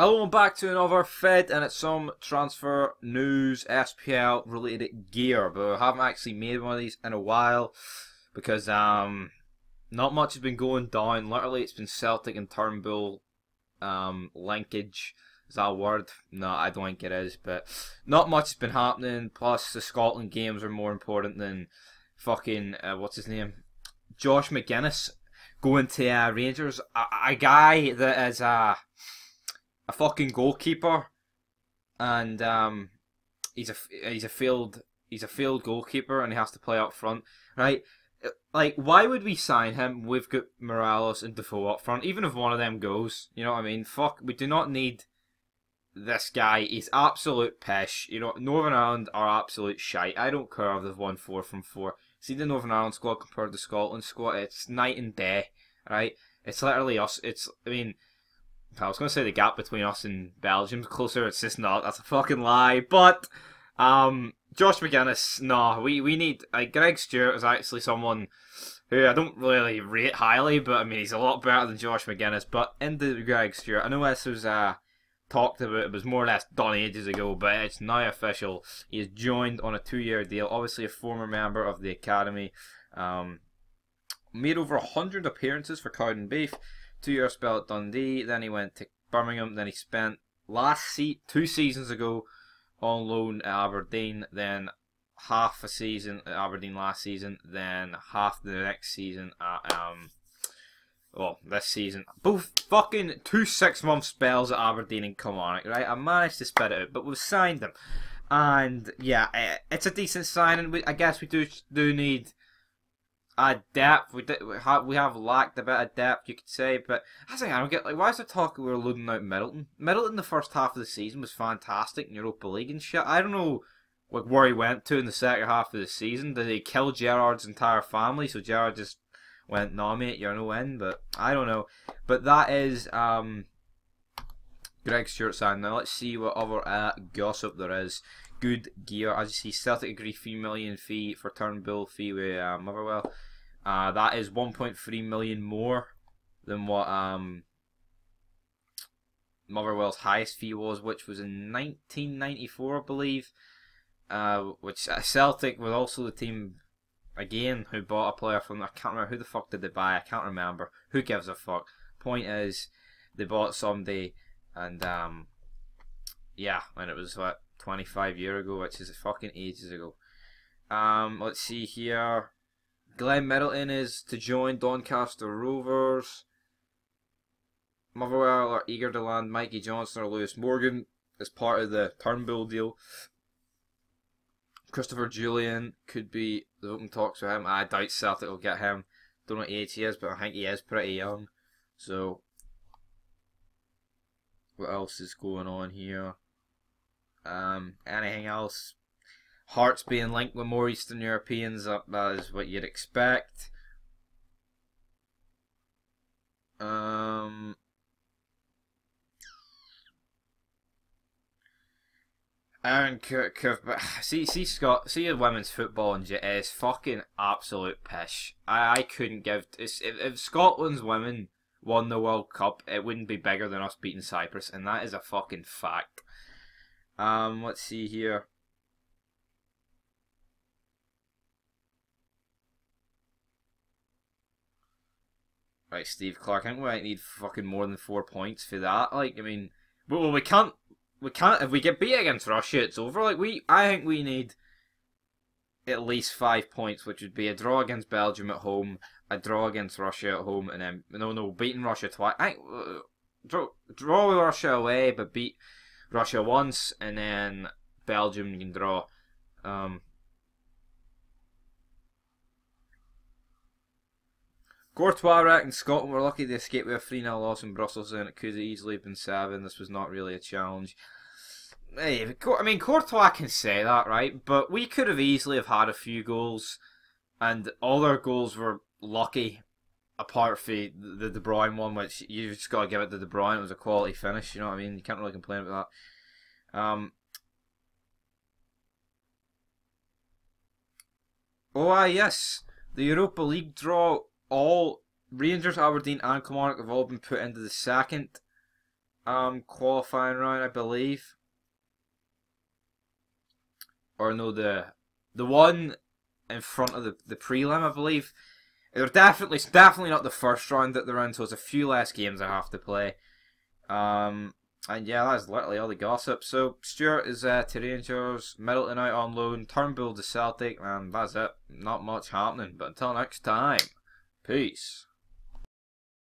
Hello and back to another Fed, and it's some transfer news, SPL related gear, but I haven't actually made one of these in a while because not much has been going down. Literally, it's been Celtic and Turnbull linkage. Is that a word? No, I don't think it is, but not much has been happening. Plus, the Scotland games are more important than fucking what's his name, Josh McGuinness going to Rangers. A guy that is a fucking goalkeeper, and he's a failed goalkeeper, and he has to play up front, right? Like, why would we sign him? We've got Morales and Defoe up front. Even if one of them goes, you know what I mean? Fuck, we do not need this guy. He's absolute pish. You know, Northern Ireland are absolute shite. I don't care if they've won 4 from 4. See the Northern Ireland squad compared to the Scotland squad, it's night and day, right? It's literally us. I was going to say the gap between us and Belgium's closer. It's just not. That's a fucking lie. But Josh McGuinness, no, we need. Greg Stewart is actually someone who I don't really rate highly, but I mean he's a lot better than Josh McGuinness. But into Greg Stewart, I know this was talked about. It was more or less done ages ago, but it's now official. He has joined on a 2-year deal. Obviously a former member of the academy. Made over 100 appearances for Cowden Beef. 2-year spell at Dundee, then he went to Birmingham, then he spent 2 seasons ago on loan at Aberdeen, then half a season at Aberdeen last season, then half the next season at this season. Both fucking 2 6-month spells at Aberdeen and Kilmarnock, right? I managed to spit it out, but we've signed him. And yeah, it's a decent signing. I guess we do need depth. We have lacked a bit of depth, you could say, but I think I don't get, like, why is there talk we were loading out Middleton? Middleton the first half of the season was fantastic in Europa League and shit. I don't know like where he went to in the second half of the season. Did he kill Gerrard's entire family, so Gerrard just went, nah mate, you're no in? But I don't know. But that is Greg Stewart sign. Now let's see what other gossip there is. Good gear, as you see, Celtic agree $3 million fee for Turnbull, fee with Motherwell. That is 1.3 million more than what Motherwell's highest fee was, which was in 1994, I believe. Which Celtic was also the team again who bought a player from. I can't remember who the fuck did they buy. I can't remember. Who gives a fuck? Point is, they bought somebody, and yeah, and it was what, 25 years ago, which is fucking ages ago. Let's see here. Glenn Middleton is to join Doncaster Rovers. Motherwell are eager to land Mikey Johnson or Lewis Morgan as part of the Turnbull deal. Christopher Julian could be the open talks with him. I doubt Celtic will get him. Don't know what age he is, but I think he is pretty young. So, what else is going on here? Anything else? Hearts being linked with more Eastern Europeans, that is what you'd expect. And see women's football and it is fucking absolute pish. I couldn't give if Scotland's women won the World Cup, it wouldn't be bigger than us beating Cyprus, and that is a fucking fact. Let's see here. Right, Steve Clark. I think we might need fucking more than 4 points for that. Like, I mean, well, we can't. If we get beat against Russia, it's over. Like, I think we need at least 5 points, which would be a draw against Belgium at home, a draw against Russia at home, and then beating Russia twice. I think draw with Russia away, but beat Russia once, and then Belgium you can draw. Courtois reckons Scotland were lucky to escape with a 3-0 loss in Brussels, and it could have easily been 7. This was not really a challenge. Hey, I mean, Courtois can say that, right? But we could have easily have had a few goals, and all our goals were lucky, apart from the De Bruyne one, which you just got to give it to De Bruyne. It was a quality finish, you know what I mean? You can't really complain about that. Yes, the Europa League draw. All Rangers, Aberdeen and Kilmarnock have all been put into the second qualifying round, I believe. Or no, the one in front of the prelim, I believe. They're definitely not the first round that they're in, so it's a few less games I have to play. And yeah, that's literally all the gossip. So Stewart is to Rangers, Middleton out on loan, Turnbull to Celtic, and that's it. Not much happening. But until next time, peace.